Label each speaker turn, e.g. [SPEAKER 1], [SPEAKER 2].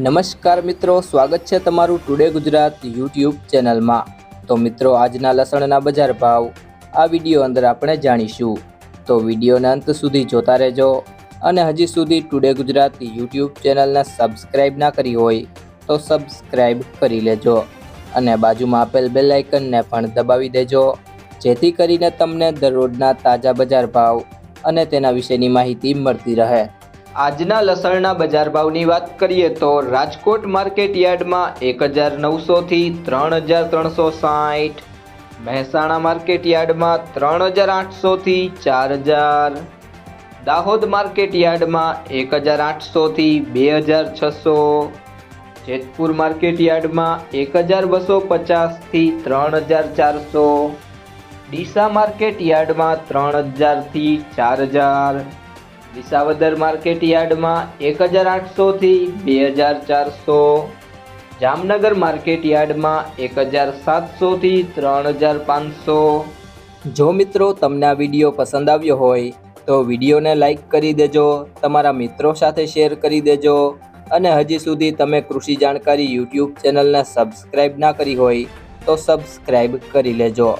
[SPEAKER 1] નમસ્કાર મિત્રો, સ્વાગત છે તમારું ટુડે ગુજરાત યુટ્યુબ ચેનલમાં। તો મિત્રો, આજના લસણના બજાર ભાવ આ વિડીયો અંદર આપણે જાણીશું, તો વિડીયોના અંત સુધી જોતા રહેજો। અને હજી સુધી ટુડે ગુજરાત યુટ્યુબ ચેનલને સબસ્ક્રાઇબ ના કરી હોય તો સબસ્ક્રાઇબ કરી લેજો અને બાજુમાં આપેલ બેલ આઇકનને પણ દબાવી દેજો, જેથી કરીને તમને દરરોજના તાજા બજાર ભાવ અને તેના વિશેની માહિતી મળતી રહે। આજના લસણના બજાર ભાવની વાત કરીએ તો રાજકોટ માર્કેટ યાર્ડમાં 1900 થી 3360, મહેસાણા માર્કેટ યાર્ડમાં 3800 થી 4000, દાહોદ માર્કેટ યાર્ડમાં 1800 થી 2600, જેતપુર માર્કેટ યાર્ડમાં 1250 થી 3400, ડીસા માર્કેટ યાર્ડમાં 3000 થી 4000, વિસાવદર માર્કેટ યાર્ડમાં 1800 થી 2400, જામનગર માર્કેટ યાર્ડમાં 1700 થી 3500। જો મિત્રો તમને આ વિડીયો પસંદ આવ્યો હોય તો વિડીયોને લાઈક કરી દેજો, તમારા મિત્રો સાથે શેર કરી દેજો અને હજી સુધી તમે કૃષિ જાણકારી યુટ્યુબ ચેનલને સબસ્ક્રાઇબ ના કરી હોય તો સબસ્ક્રાઇબ કરી લેજો।